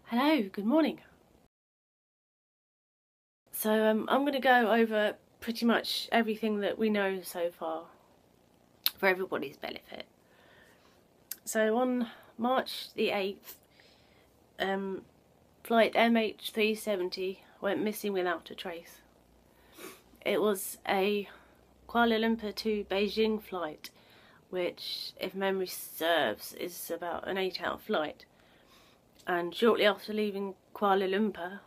Hello, good morning. So I'm going to go over pretty much everything that we know so far for everybody's benefit. So on March the 8th, flight MH370 went missing without a trace. It was a Kuala Lumpur to Beijing flight, which, if memory serves, is about an 8-hour flight. And shortly after leaving Kuala Lumpur,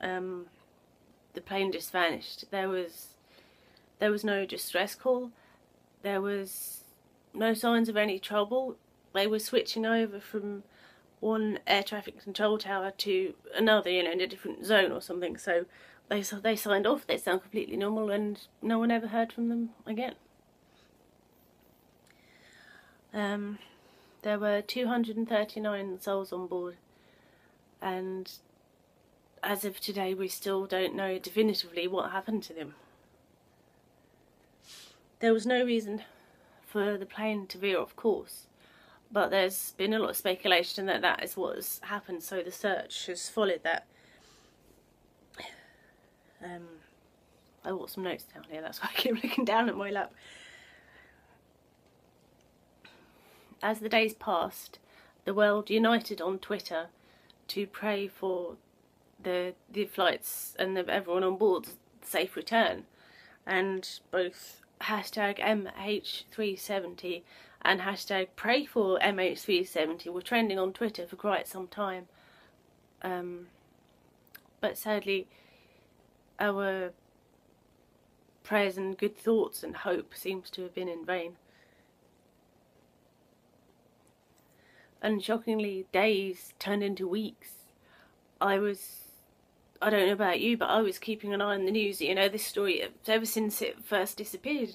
the plane just vanished. There was no distress call. There was no signs of any trouble. They were switching over from one air traffic control tower to another, in a different zone or something. So they signed off. They sound completely normal, and no one ever heard from them again. There were 239 souls on board, and as of today we still don't know definitively what happened to them. There was no reason for the plane to veer off course, but there's been a lot of speculation that that is what has happened, so the search has followed that. I brought some notes down here, that's why I keep looking down at my lap. As the days passed, the world united on Twitter to pray for the flights and everyone on board's safe return, and both hashtag MH370 and hashtag pray for MH370 were trending on Twitter for quite some time. But sadly, our prayers and good thoughts and hope seems to have been in vain. And shockingly, days turned into weeks. I don't know about you, but I was keeping an eye on the news, this story ever since it first disappeared,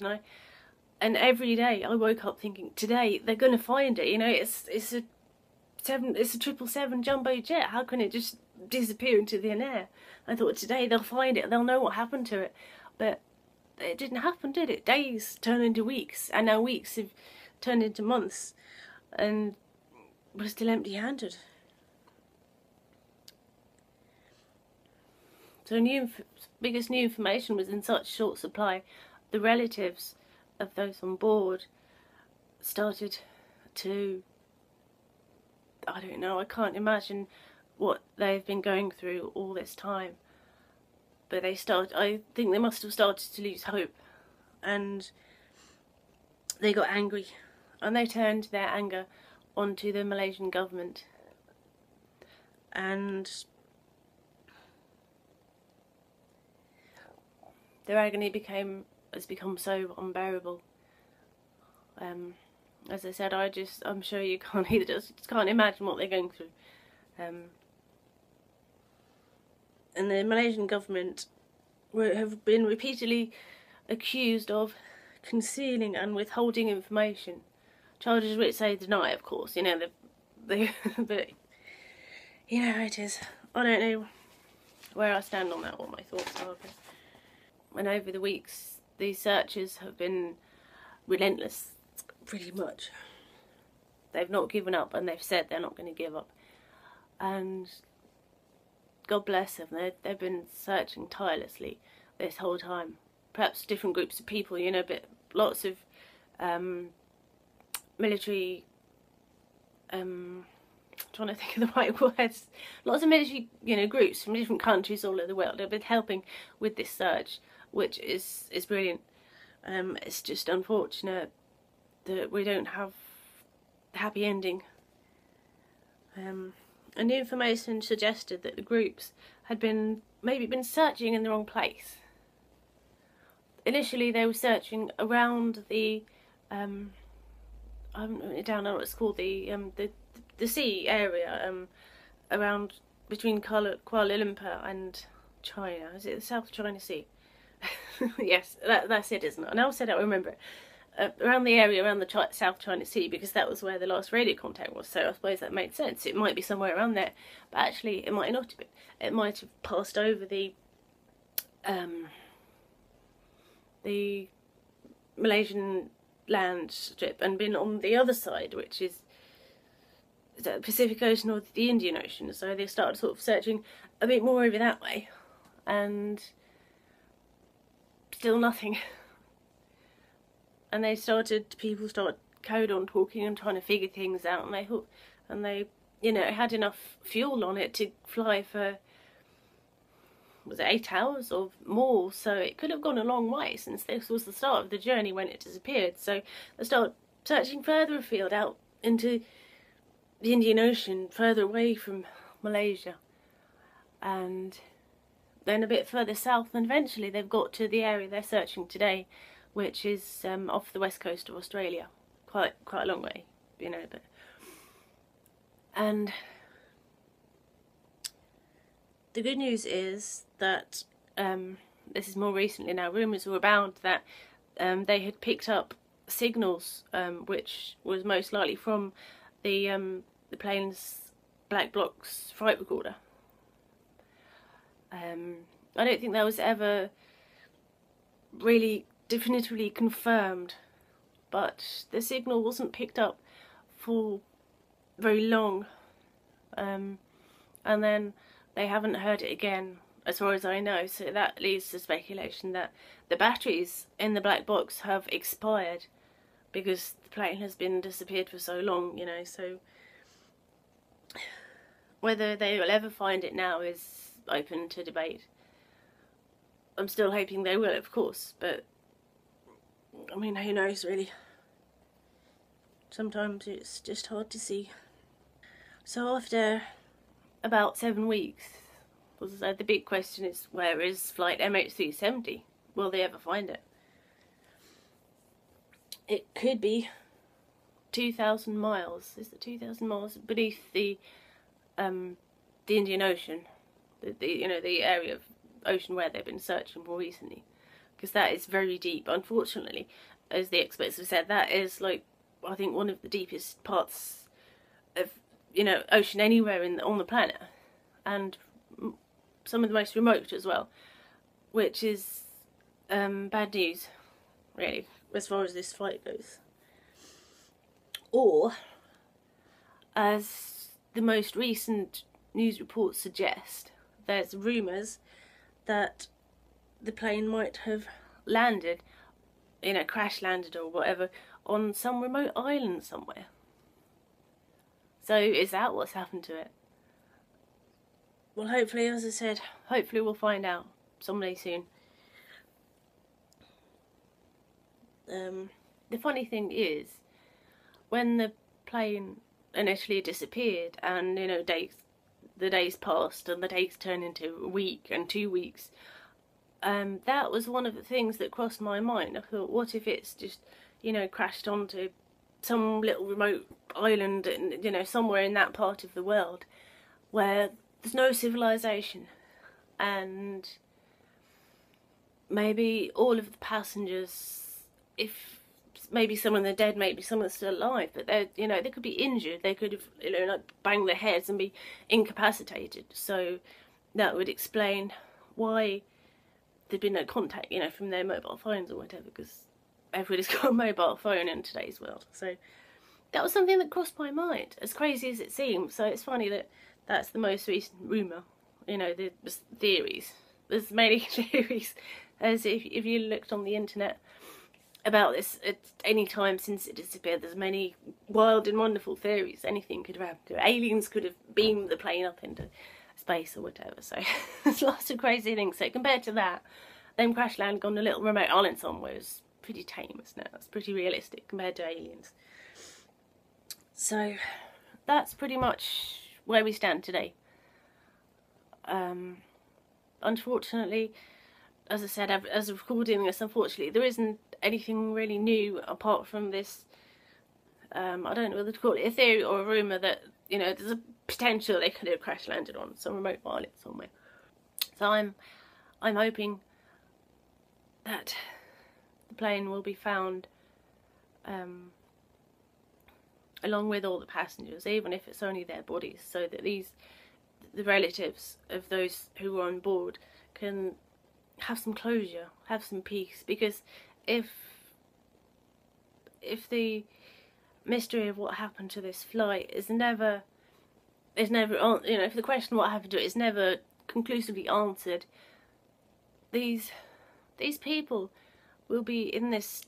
and every day I woke up thinking, today they're going to find it. It's a 777 jumbo jet. How can it just disappear into thin air? I thought, today they'll find it, they'll know what happened to it. But it didn't happen, did it? Days turned into weeks, and now weeks have turned into months, and we're still empty-handed. So biggest new information was in such short supply. The relatives of those on board started to, I don't know, I can't imagine what they've been going through all this time. But I think they must have started to lose hope, and they got angry, and they turned their anger onto the Malaysian government, and their agony has become so unbearable. As I said, I'm sure you can't either, just can't imagine what they're going through. And the Malaysian government have been repeatedly accused of concealing and withholding information. Charges which they deny, of course, but it is. I don't know where I stand on that, what my thoughts are. And over the weeks, these searches have been relentless, pretty much. They've not given up, and they've said they're not going to give up. And God bless them, they've been searching tirelessly this whole time. Perhaps different groups of people, but lots of military, trying to think of the right words, lots of military, groups from different countries all over the world have been helping with this search, which is brilliant. It's just unfortunate that we don't have a happy ending. And the information suggested that the groups had maybe been searching in the wrong place. Initially they were searching around the I haven't written it down, I know what it's called, the sea area, around between Kuala Lumpur and China. Is it the South China Sea? Yes, that's it, isn't it? I now said I remember it. Around the area around the South China Sea, because that was where the last radio contact was, so I suppose that made sense. It might be somewhere around there, but actually it might not have been. It might have passed over the Malaysian land strip and been on the other side, which is the Pacific Ocean or the Indian Ocean. So they started sort of searching a bit more over that way, and still nothing. And people started carried on talking and trying to figure things out, and they you know, had enough fuel on it to fly for, was it 8 hours or more? So it could have gone a long way, since this was the start of the journey when it disappeared. So they started searching further afield, out into the Indian Ocean, further away from Malaysia, and then a bit further south, and eventually they've got to the area they're searching today, which is off the west coast of Australia. Quite a long way, you know, but. And the good news is that this is more recently now. Rumours were abound that they had picked up signals, which was most likely from the plane's black box flight recorder. I don't think that was ever really definitively confirmed, but the signal wasn't picked up for very long, and then they haven't heard it again, as far as I know. So that leads to speculation that the batteries in the black box have expired, because the plane has been disappeared for so long, you know. So whether they will ever find it now is open to debate. I'm still hoping they will, of course, but I mean, who knows really. Sometimes it's just hard to see. So after about 7 weeks, the big question is, where is flight MH370? Will they ever find it? It could be 2,000 miles. Is it 2,000 miles beneath the Indian Ocean? You know, the area of ocean where they've been searching more recently, because that is very deep. Unfortunately, as the experts have said, that is, like, I think one of the deepest parts of, you know, ocean anywhere on the planet, and some of the most remote as well, which is bad news, really, as far as this flight goes. Or, as the most recent news reports suggest, there's rumours that the plane might have landed, you know, crash landed or whatever, on some remote island somewhere. So is that what's happened to it? Well, hopefully, as I said, hopefully we'll find out someday soon. The funny thing is, when the plane initially disappeared, and, you know, the days passed and the days turned into a week and 2 weeks, that was one of the things that crossed my mind. I thought, what if it's just, you know, crashed onto some little remote island, you know, somewhere in that part of the world where there's no civilization, and maybe all of the passengers, if maybe some of them are dead, maybe some of them are still alive, but they're, you know, they could be injured, they could have, you know, like, banged their heads and be incapacitated. So that would explain why there'd been no contact, you know, from their mobile phones or whatever, because everybody's got a mobile phone in today's world. So that was something that crossed my mind, as crazy as it seems. So it's funny that that's the most recent rumour. You know, there's theories. There's many theories. As if you looked on the internet about this at any time since it disappeared, there's many wild and wonderful theories. Anything could have happened to it. Aliens could have beamed the plane up into space or whatever. So there's lots of crazy things. So compared to that, them crash land on a little remote island somewhere is pretty tame, isn't it? That's pretty realistic compared to aliens. So that's pretty much where we stand today. Unfortunately, as I said, as of recording this, unfortunately, there isn't anything really new apart from this, I don't know whether to call it a theory or a rumour that, you know, there's a potential they could have crash landed on some remote island somewhere. So I'm hoping that the plane will be found, along with all the passengers, even if it's only their bodies, so that the relatives of those who were on board can have some closure, have some peace. Because if the mystery of what happened to this flight is never is never, you know, if the question what happened to it is never conclusively answered, these people will be in this,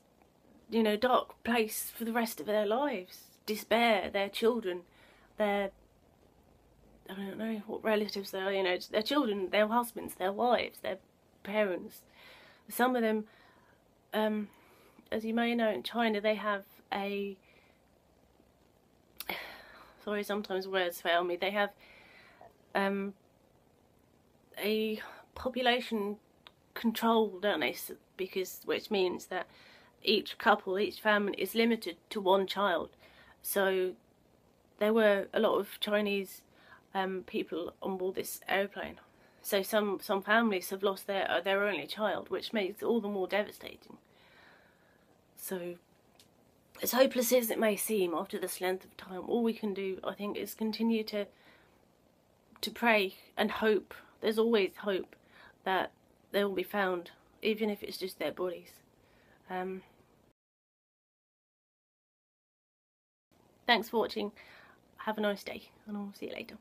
you know, dark place for the rest of their lives. Despair, their children, their, I don't know what relatives they are, you know, their children, their husbands, their wives, their parents. Some of them, as you may know, in China they have a, sorry, sometimes words fail me, they have a population control, don't they? Because, which means that each couple, each family is limited to one child. So there were a lot of Chinese people on board this airplane. So some families have lost their only child, which makes it all the more devastating. So as hopeless as it may seem after this length of time, all we can do, I think, is continue to pray and hope. There's always hope that they will be found, even if it's just their bodies. Thanks for watching. Have a nice day, and I'll see you later.